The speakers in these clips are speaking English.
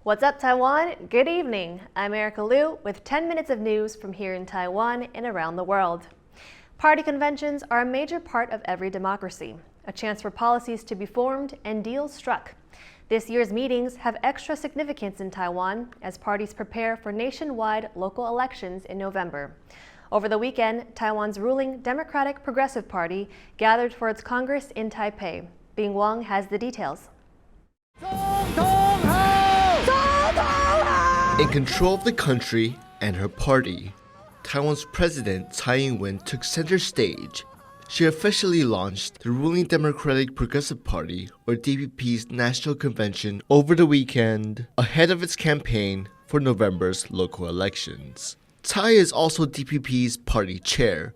What's up, Taiwan? Good evening. I'm Erika Liu with 10 minutes of news from here in Taiwan and around the world. Party conventions are a major part of every democracy, a chance for policies to be formed and deals struck. This year's meetings have extra significance in Taiwan as parties prepare for nationwide local elections in November. Over the weekend, Taiwan's ruling Democratic Progressive Party gathered for its Congress in Taipei. Bing Wang has the details. In control of the country and her party, Taiwan's President Tsai Ing-wen took center stage. She officially launched the ruling Democratic Progressive Party, or DPP's national convention over the weekend, ahead of its campaign for November's local elections. Tsai is also DPP's party chair.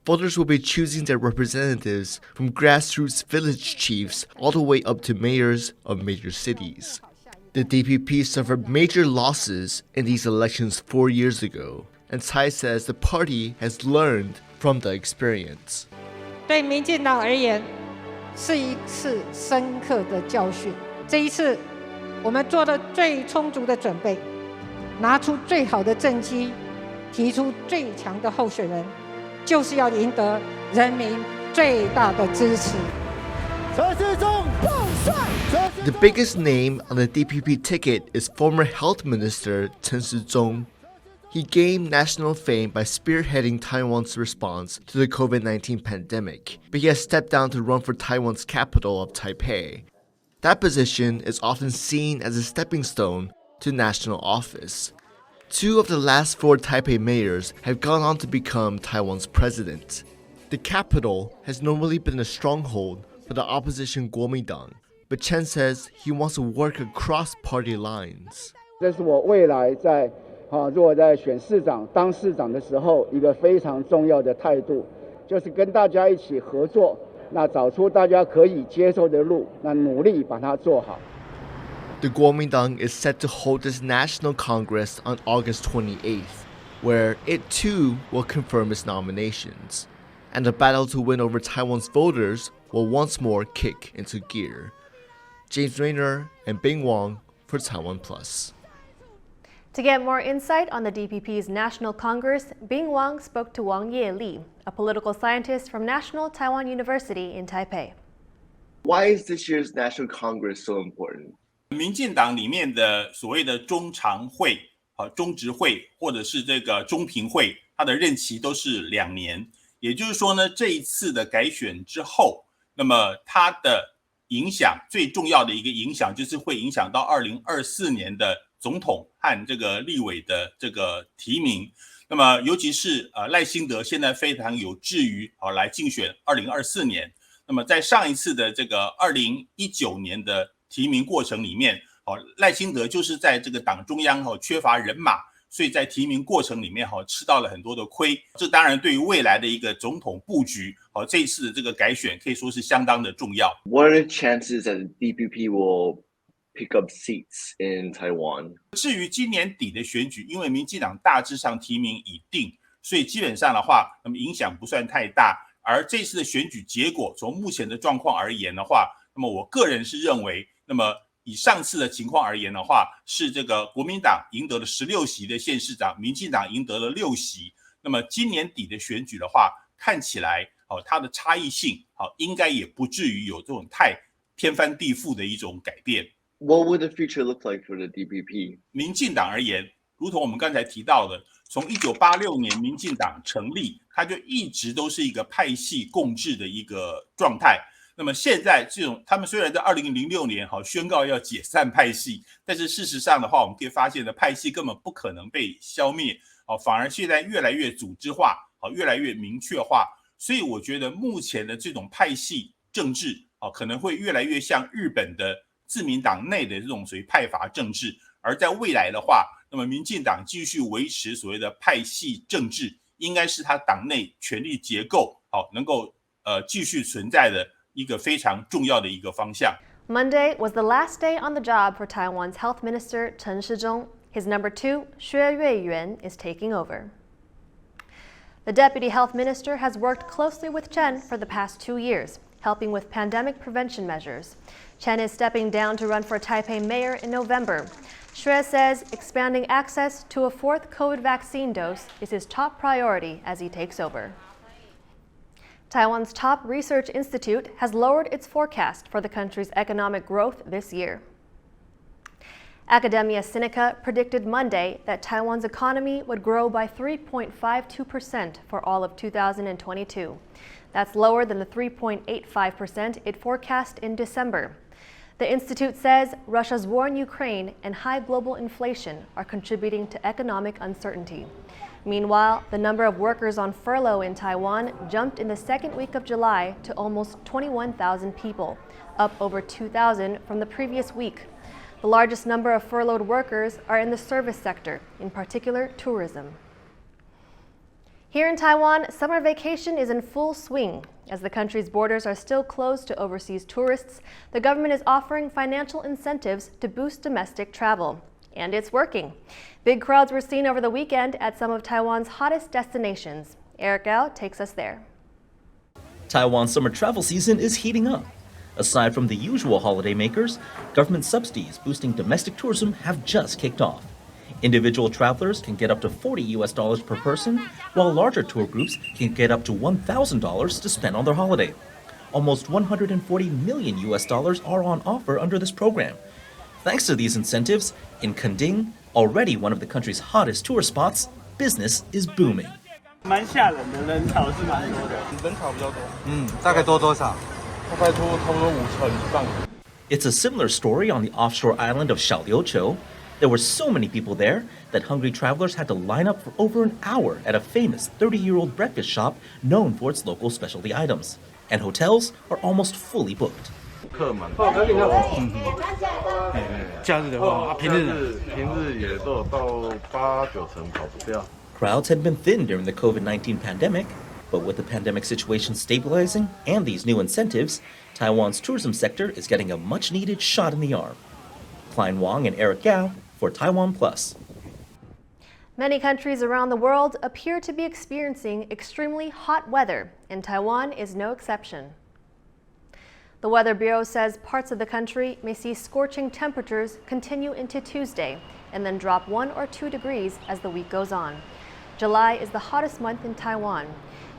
Voters will be choosing their representatives from grassroots village chiefs all the way up to mayors of major cities. The DPP suffered major losses in these elections 4 years ago, and Tsai says the party has learned from the experience. 对民进党而言，是一次深刻的教训。这一次，我们做了最充足的准备，拿出最好的政绩，提出最强的候选人，就是要赢得人民最大的支持。 The biggest name on the DPP ticket is former Health Minister Chen Shizhong. He gained national fame by spearheading Taiwan's response to the COVID-19 pandemic, but he has stepped down to run for Taiwan's capital of Taipei. That position is often seen as a stepping stone to national office. 2 of the last 4 Taipei mayors have gone on to become Taiwan's president. The capital has normally been a stronghold for the opposition Kuomintang, but Chen says he wants to work across party lines. 这是我未来如果在选市长、当市长的时候，一个非常重要的态度，就是跟大家一起合作，那找出大家可以接受的路，那努力把它做好。 The Kuomintang is set to hold its national congress on August 28th, where it too will confirm its nominations. And the battle to win over Taiwan's voters will once more kick into gear. James Rayner and Bing Wang for TaiwanPlus. To get more insight on the DPP's National Congress, Bing Wang spoke to Wang Yeli, a political scientist from National Taiwan University in Taipei. Why is this year's National Congress so important? 民进党里面的所谓的中常会、中执会或者是这个中评会，它的任期都是2年。也就是说呢，这一次的改选之后，那么它的影响最重要的一个影响就是会影响到2024年的总统和这个立委的这个提名。那么尤其是赖清德现在非常有志于来竞选2024年。那么在上一次的这个2019年的提名过程里面，赖清德就是在这个党中央缺乏人马，所以在提名过程里面吃到了很多的亏。这当然对于未来的一个总统布局，这一次的这个改选可以说是相当的重要。What are the chances that the DPP will pick up seats in Taiwan? 至于今年底的选举，因为民进党大致上提名已定，所以基本上的话，那么影响不算太大。而这次的选举结果，从目前的状况而言的话，那么我个人是认为，那么以上次的情况而言的话，是这个国民党赢得了16席的县市长，民进党赢得了6席。那么今年底的选举的话，看起来它的差异性应该也不至于有这种太天翻地覆的一种改变。What would the future look like for the DPP? 民进党而言，如同我们刚才提到的，从1986年民进党成立，它就一直都是一个派系共治的一个状态。那么现在这种，他们虽然在2006年宣告要解散派系，但是事实上的话，我们可以发现的派系根本不可能被消灭，反而现在越来越组织化，越来越明确化。所以我觉得目前的这种派系政治，可能会越来越像日本的自民党内的这种属于派阀政治。而在未来的话，那么民进党继续维持所谓的派系政治，应该是他党内权力结构能够继续存在的一个非常重要的一个方向。 Monday was the last day on the job for Taiwan's Health Minister Chen Shizhong. His number 2, Xue Yueyuan, is taking over. The Deputy Health Minister has worked closely with Chen for the past 2 years, helping with pandemic prevention measures. Chen is stepping down to run for Taipei mayor in November. Xue says expanding access to a fourth COVID vaccine dose is his top priority as he takes over. Taiwan's top research institute has lowered its forecast for the country's economic growth this year. Academia Sinica predicted Monday that Taiwan's economy would grow by 3.52% for all of 2022. That's lower than the 3.85% it forecast in December. The institute says Russia's war in Ukraine and high global inflation are contributing to economic uncertainty. Meanwhile, the number of workers on furlough in Taiwan jumped in the second week of July to almost 21,000 people, up over 2,000 from the previous week. The largest number of furloughed workers are in the service sector, in particular tourism. Here in Taiwan, summer vacation is in full swing. As the country's borders are still closed to overseas tourists, the government is offering financial incentives to boost domestic travel. And it's working. Big crowds were seen over the weekend at some of Taiwan's hottest destinations. Erika Liu takes us there. Taiwan's summer travel season is heating up. Aside from the usual holiday makers, government subsidies boosting domestic tourism have just kicked off. Individual travelers can get up to $40 per person, while larger tour groups can get up to $1,000 to spend on their holiday. Almost $140 million are on offer under this program. Thanks to these incentives, in Kending, already one of the country's hottest tourist spots, business is booming. 蛮吓人的，人潮是蛮多的。人潮比较多。大概多少？ 大概差不多50%以上。 It's a similar story on the offshore island of Xiaoliuqiu. There were so many people there that hungry travelers had to line up for over an hour at a famous 30-year-old breakfast shop known for its local specialty items. And hotels are almost fully booked. 客蛮多。假日的话，平日也都有到8-9成跑不掉。 Crowds had been thin during the COVID-19 pandemic, but with the pandemic situation stabilizing and these new incentives, Taiwan's tourism sector is getting a much-needed shot in the arm. Klein Wang and Erika Liu for TaiwanPlus. Many countries around the world appear to be experiencing extremely hot weather, and Taiwan is no exception. The Weather Bureau says parts of the country may see scorching temperatures continue into Tuesday and then drop 1 or 2 degrees as the week goes on. July is the hottest month in Taiwan.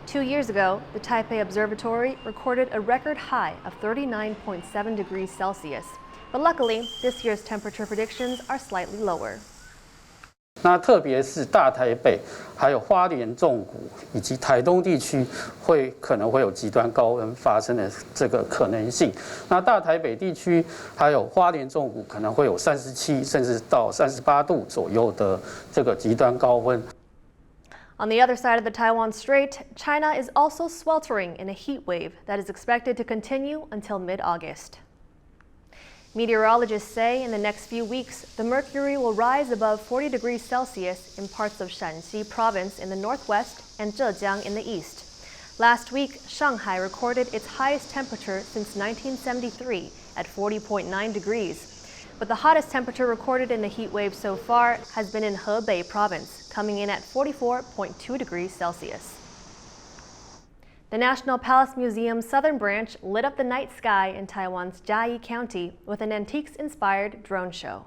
2 years ago, the Taipei Observatory recorded a record high of 39.7 degrees Celsius. But luckily, this year's temperature predictions are slightly lower. 那特别是大台北、还有花莲、纵谷以及台东地区，可能会有极端高温发生的这个可能性。那大台北地区还有花莲、纵谷可能会有37甚至到38度左右的这个极端高温。 On the other side of the Taiwan Strait, China is also sweltering in a heat wave that is expected to continue until mid-August. Meteorologists say in the next few weeks, the mercury will rise above 40 degrees Celsius in parts of Shanxi province in the northwest and Zhejiang in the east. Last week, Shanghai recorded its highest temperature since 1973 at 40.9 degrees. But the hottest temperature recorded in the heat wave so far has been in Hebei province, coming in at 44.2 degrees Celsius. The National Palace Museum's southern branch lit up the night sky in Taiwan's Jiayi County with an antiques-inspired drone show.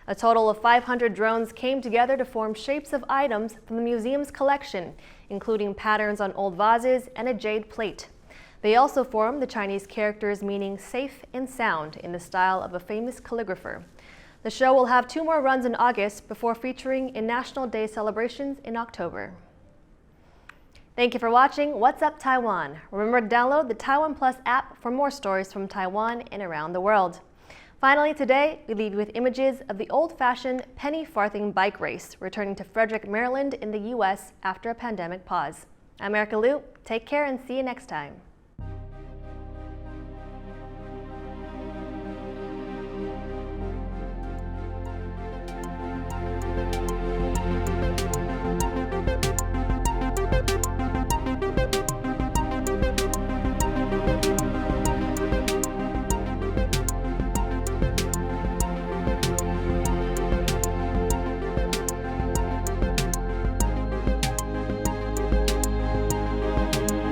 A total of 500 drones came together to form shapes of items from the museum's collection, including patterns on old vases and a jade plate. They also form the Chinese characters meaning safe and sound in the style of a famous calligrapher. The show will have 2 more runs in August before featuring in National Day celebrations in October. Thank you for watching What's Up Taiwan. Remember to download the TaiwanPlus app for more stories from Taiwan and around the world. Finally today, we leave you with images of the old-fashioned penny farthing bike race returning to Frederick, Maryland in the U.S. after a pandemic pause. I'm Erika Liu. Take care and see you next time.